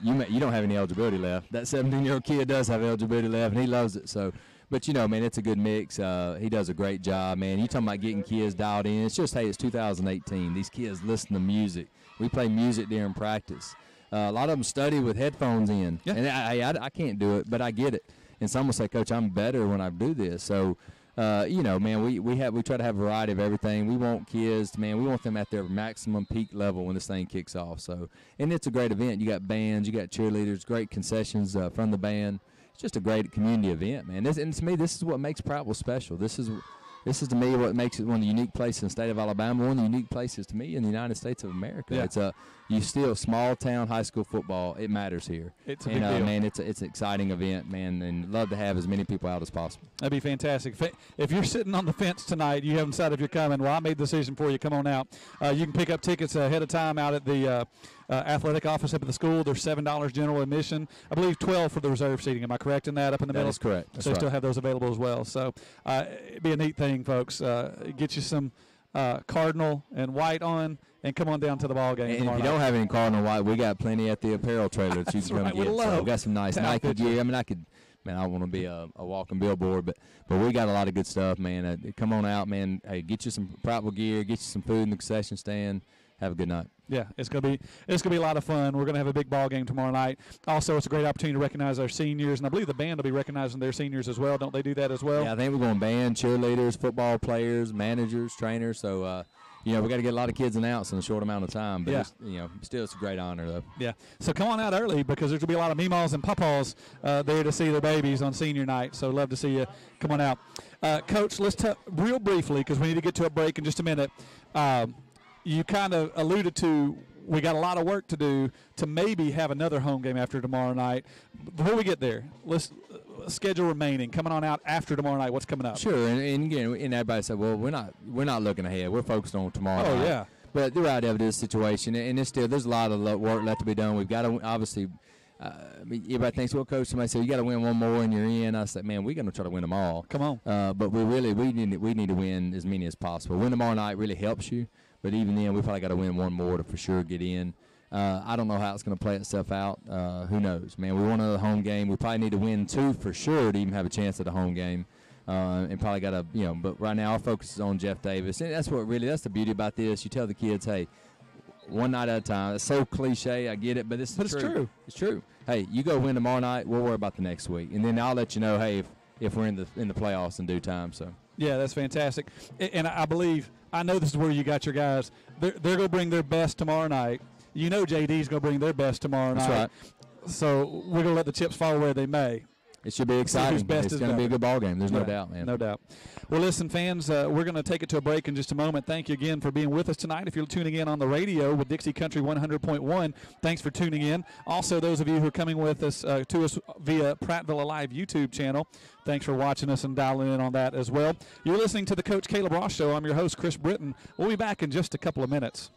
you don't have any eligibility left. That 17-year-old kid does have eligibility left, and he loves it. So, but, man, it's a good mix. He does a great job, man. You talking about getting kids dialed in. It's just, hey, it's 2018. These kids listen to music. We play music during practice. A lot of them study with headphones in, and I can't do it, but I get it. And some will say, Coach, I'm better when I do this. So, man, we try to have a variety of everything. We want kids, man, we want them at their maximum peak level when this thing kicks off. So, and it's a great event. You got bands, you got cheerleaders, great concessions from the band. It's just a great community event, man. And to me, this is what makes Prattville special. This is to me what makes it one of the unique places in the state of Alabama, one of the unique places to me in the United States of America. Yeah. You still small town high school football. It matters here. It's a big deal. Man, it's an exciting event, man, and love to have as many people out as possible. That'd be fantastic. If you're sitting on the fence tonight, you haven't decided if you're coming. Well, I made the decision for you. Come on out. You can pick up tickets ahead of time out at the athletic office up at the school. There's $7 general admission. I believe $12 for the reserve seating. Am I correct in that up in the middle? That is correct. That's so right. They still have those available as well. So it'd be a neat thing, folks. Get you some cardinal and white on, and come on down to the ball game. And if you don't have any cardinal white, we got plenty at the apparel trailer that you can come right. get. So we got some nice Nike gear. I mean, I want to be a walking billboard, but we got a lot of good stuff, man. Come on out, man. Hey, get you some Prattville gear, get you some food in the concession stand. Have a good night. Yeah, it's gonna be a lot of fun. We're gonna have a big ball game tomorrow night. Also, it's a great opportunity to recognize our seniors, and I believe the band will be recognizing their seniors as well. Don't they do that as well? Yeah, I think we're going band, cheerleaders, football players, managers, trainers. So, we got to get a lot of kids announced in a short amount of time. But still, it's a great honor though. Yeah. So come on out early because there's gonna be a lot of meemaws and papaws there to see their babies on senior night. So love to see you. Come on out, Coach. Let's real briefly because we need to get to a break in just a minute. You kind of alluded to we got a lot of work to do to maybe have another home game after tomorrow night. Before we get there, let's schedule remaining. Coming on out after tomorrow night, what's coming up? Sure, and again, and everybody said, well, we're not looking ahead. We're focused on tomorrow night. Oh, yeah. But the reality of this situation, and there's a lot of work left to be done. We've got to, obviously, everybody thinks, well, Coach, somebody said, you got to win one more and you're in. I said, man, we're going to try to win them all. Come on. But we need to win as many as possible. Win tomorrow night really helps you. But even then, we probably got to win one more to for sure get in. I don't know how it's going to play itself out. Who knows, man? We want another home game. We probably need to win 2 for sure to even have a chance at a home game. And probably got to, but right now our focus is on Jeff Davis. And that's the beauty about this. You tell the kids, hey, one night at a time. It's so cliche, I get it, but it's true. It's true. Hey, you go win tomorrow night, we'll worry about the next week. And then I'll let you know, hey, if we're in the playoffs in due time. So. Yeah, that's fantastic. And I know this is where you got your guys. They're going to bring their best tomorrow night. You know JD's going to bring their best tomorrow night. That's right. So we're going to let the chips fall where they may. It should be exciting. It's going to be a good ball game. There's no doubt, man. No doubt. Well, listen, fans, we're going to take it to a break in just a moment. Thank you again for being with us tonight. If you're tuning in on the radio with Dixie Country 100.1, thanks for tuning in. Also, those of you who are coming with us to us via Prattville Alive YouTube channel, thanks for watching us and dialing in on that as well. You're listening to the Coach Caleb Ross Show. I'm your host, Chris Britton. We'll be back in just a couple of minutes.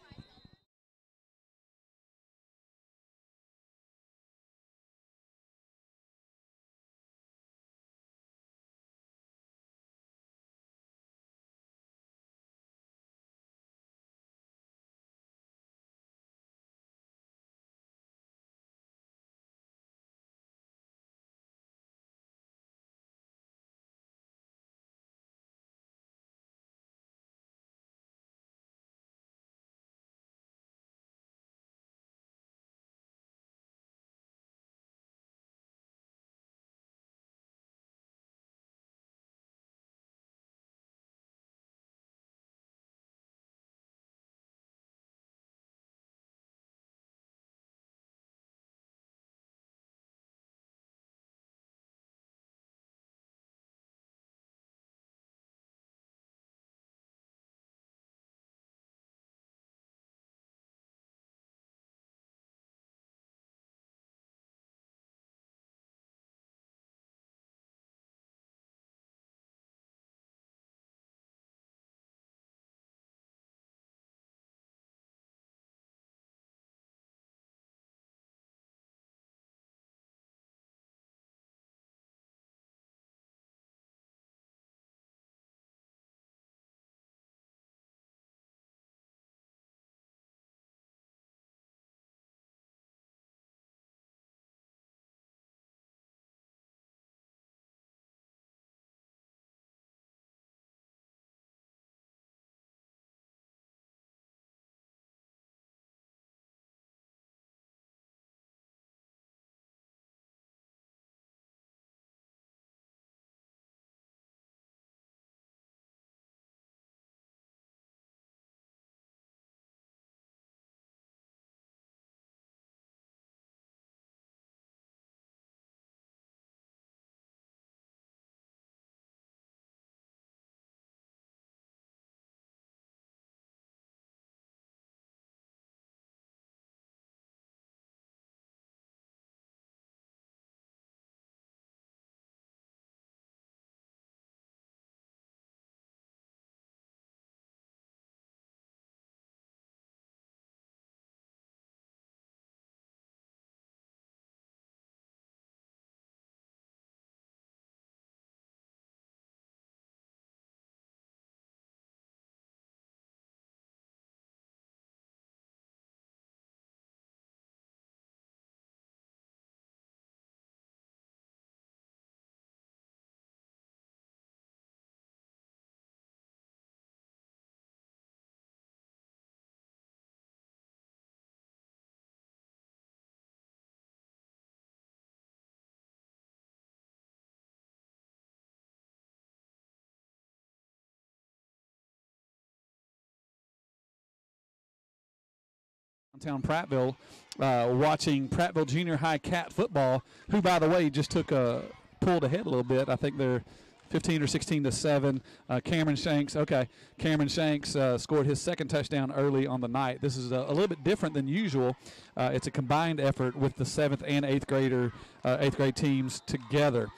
Downtown Prattville, watching Prattville Junior High Cat football, who, by the way, just pulled ahead a little bit. I think they're 15 or 16-7. Cameron Shanks scored his second touchdown early on the night. This is a little bit different than usual. It's a combined effort with the 7th and 8th grade teams together.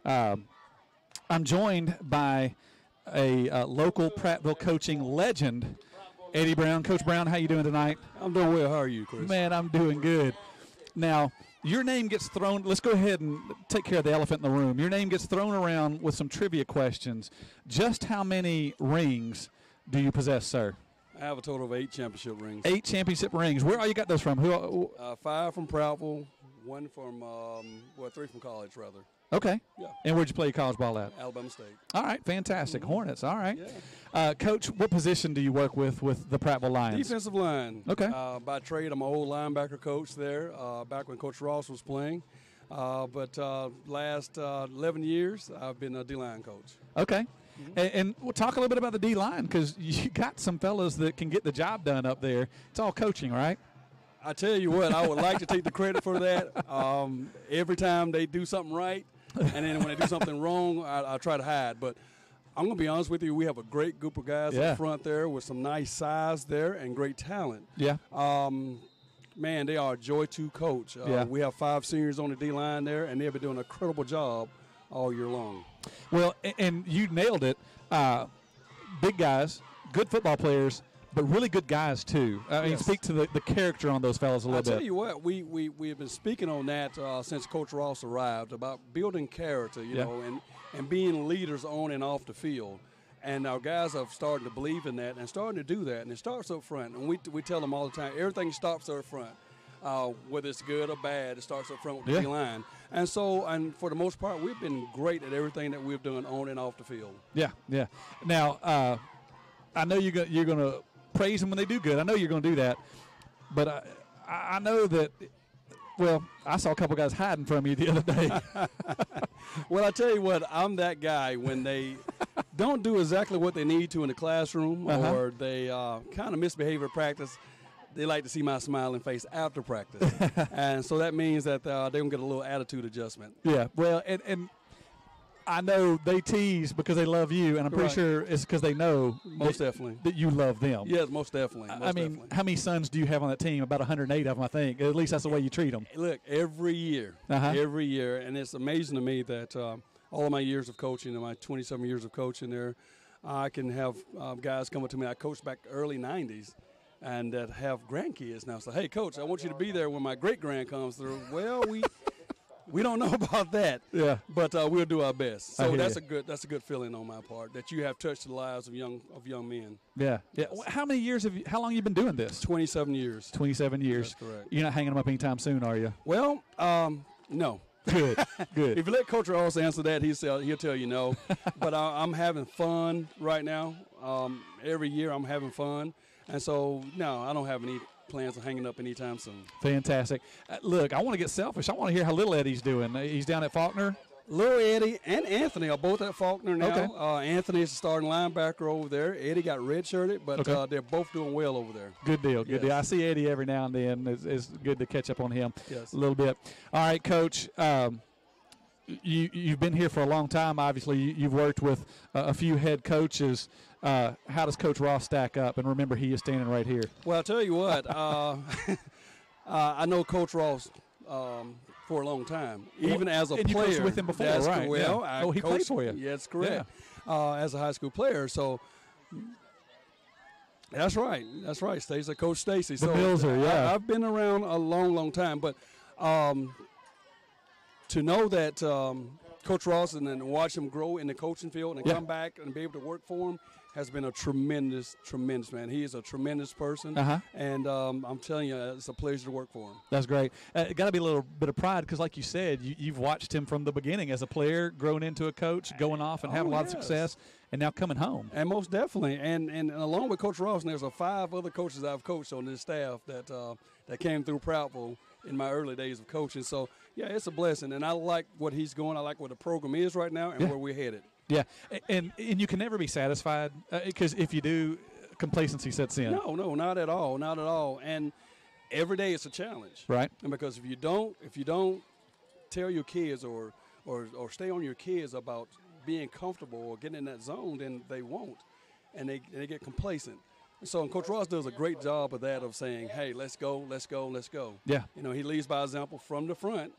I'm joined by a local Prattville coaching legend, Eddie Brown. Coach Brown, how you doing tonight? I'm doing well. How are you, Chris? Man, I'm doing good. Now, your name gets thrown. Let's go ahead and take care of the elephant in the room. Your name gets thrown around with some trivia questions. Just how many rings do you possess, sir? I have a total of 8 championship rings. 8 championship rings. Where all you got those from? 5 from Prattville, 1 from 3 from college, rather. Okay. Yeah. And where'd you play college ball at? Alabama State. All right, fantastic. Mm-hmm. Hornets, all right. Yeah. Coach, what position do you work with the Prattville Lions? Defensive line. Okay. By trade, I'm an old linebacker coach there, back when Coach Ross was playing. But last 11 years, I've been a D-line coach. Okay. And we'll talk a little bit about the D-line, because you got some fellas that can get the job done up there. It's all coaching, right? I tell you what, I would like to take the credit for that. Every time they do something right, and then when they do something wrong, I try to hide. But I'm going to be honest with you, we have a great group of guys up front there with some nice size there and great talent. Yeah. Man, they are a joy to coach. We have 5 seniors on the D-line there, and they've been doing an incredible job all year long. Well, and you nailed it. Big guys, good football players, but really good guys, too. I mean, speak to the character on those fellas a little bit. I'll tell you what, we have been speaking on that since Coach Ross arrived, about building character, you know, and being leaders on and off the field. And our guys are starting to believe in that and starting to do that. And it starts up front. And we tell them all the time, everything starts up front. Whether it's good or bad, it starts up front with the D-line. And so, and for the most part, we've been great at everything that we've done on and off the field. Yeah, yeah. Now, I know you're going to praise them when they do good. I know you're going to do that. But I know that, well, I saw a couple guys hiding from you the other day. Well, I tell you what, I'm that guy when they don't do exactly what they need to in the classroom or they kind of misbehave at practice. They like to see my smiling face after practice. And so that means that they're going to get a little attitude adjustment. Yeah, well, and I know they tease because they love you, and I'm pretty sure it's because they know that you love them. Yes, most definitely. I mean, how many sons do you have on that team? About 108 of them, I think. At least that's the way you treat them. Look, every year, and it's amazing to me that all of my years of coaching and my 27 years of coaching there, I can have guys come up to me. I coached back early 90s. And that have grandkids now. So, hey, Coach, I want you to be there when my great-grand comes through. Well, we don't know about that. Yeah. But we'll do our best. So that's a good feeling on my part that you have touched the lives of young men. Yeah. Yeah. How many years how long have you been doing this? 27 years. 27 years. That's correct. You're not hanging them up anytime soon, are you? Well, no. Good. Good. If you let Coach Ross answer that, he'll tell you no. But I'm having fun right now. Every year I'm having fun. And so, no, I don't have any plans of hanging up anytime soon. Fantastic. Look, I want to get selfish. I want to hear how little Eddie's doing. He's down at Faulkner. Little Eddie and Anthony are both at Faulkner now. Okay. Anthony is the starting linebacker over there. Eddie got redshirted, but they're both doing well over there. Good deal. Good deal. I see Eddie every now and then. It's good to catch up on him a little bit. All right, Coach. You've been here for a long time. Obviously, you've worked with a few head coaches. How does Coach Ross stack up? And remember, he is standing right here. Well, I'll tell you what. I know Coach Ross for a long time, even as a player. And you coached with him before, right? Well, he played for you. Yeah, that's correct. Yeah. As a high school player, so that's right. That's right. Stacy, Coach Stacy. The Millser, I've been around a long, long time, but to know that Coach Ross and then watch him grow in the coaching field and come back and be able to work for him has been a tremendous, tremendous man. He is a tremendous person, and I'm telling you, it's a pleasure to work for him. That's great. It got to be a little bit of pride because, like you said, you've watched him from the beginning as a player, growing into a coach, going off and having a lot of success, and now coming home. And most definitely. And along with Coach Ross, and there's 5 other coaches I've coached on this staff that came through Prattville in my early days of coaching. So, yeah, it's a blessing. And I like what he's going. I like what the program is right now and where we're headed. Yeah, and you can never be satisfied because if you do, complacency sets in. No, not at all, not at all. And every day it's a challenge. Right. And because if you don't tell your kids or stay on your kids about being comfortable or getting in that zone, then they won't, and they get complacent. So Coach Ross does a great job of that, of saying, hey, let's go, let's go, let's go. Yeah. You know, he leads by example from the front.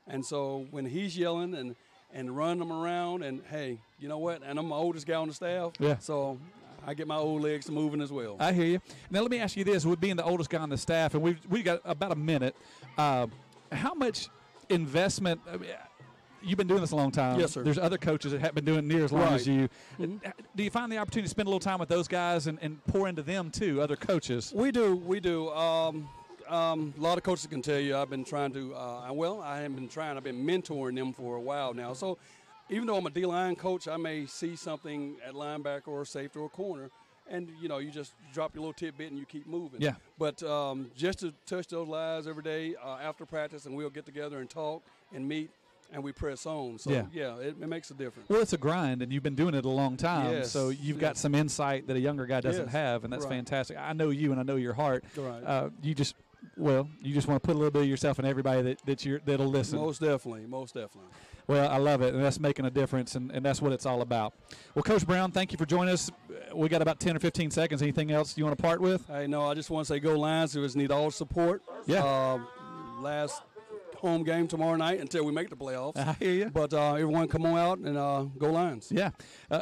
And so when he's yelling and running them around, and, hey, you know what, and I'm the oldest guy on the staff, so I get my old legs to moving as well. I hear you. Now let me ask you this, with being the oldest guy on the staff, and we've got about a minute, how much investment you've been doing this a long time. Yes, sir. There's other coaches that haven't been doing near as long as you. Mm-hmm. Do you find the opportunity to spend a little time with those guys and pour into them too, other coaches? We do. A lot of coaches can tell you I've been trying to, I haven't been trying. I've been mentoring them for a while now. So even though I'm a D-line coach, I may see something at linebacker or safety or corner, and, you know, you just drop your little tidbit and you keep moving. Yeah. But just to touch those lives every day after practice, and we'll get together and talk and meet, and we press on. So, it makes a difference. Well, it's a grind, and you've been doing it a long time. Yes. So you've got some insight that a younger guy doesn't Yes. have, and that's Right. fantastic. I know you, and I know your heart. Right. You just want to put a little bit of yourself in everybody that'll listen. Most definitely. Well, I love it, and that's making a difference, and that's what it's all about. Well, Coach Brown, thank you for joining us. We got about 10 or 15 seconds. Anything else you want to part with? Hey, no, I just want to say go Lions. We just need all the support. Yeah. Last home game tomorrow night until we make the playoffs. I hear you. But everyone come on out and go Lions. Yeah.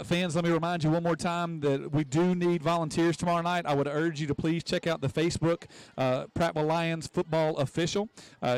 Fans, let me remind you one more time that we do need volunteers tomorrow night. I would urge you to please check out the Facebook Prattville Lions Football Official.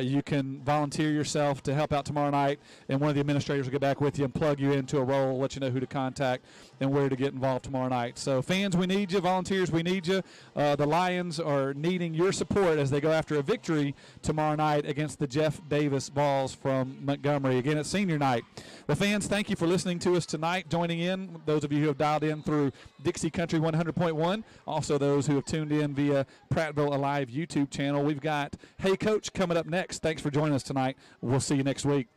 You can volunteer yourself to help out tomorrow night, and one of the administrators will get back with you and plug you into a role, let you know who to contact and where to get involved tomorrow night. So, fans, we need you. Volunteers, we need you. The Lions are needing your support as they go after a victory tomorrow night against the Jeff Davis Vols from Montgomery. Again, it's senior night. Well, fans, thank you for listening to us tonight, joining in, those of you who have dialed in through Dixie Country 100.1, also those who have tuned in via Prattville Alive YouTube channel. We've got Hey Coach coming up next. Thanks for joining us tonight. We'll see you next week.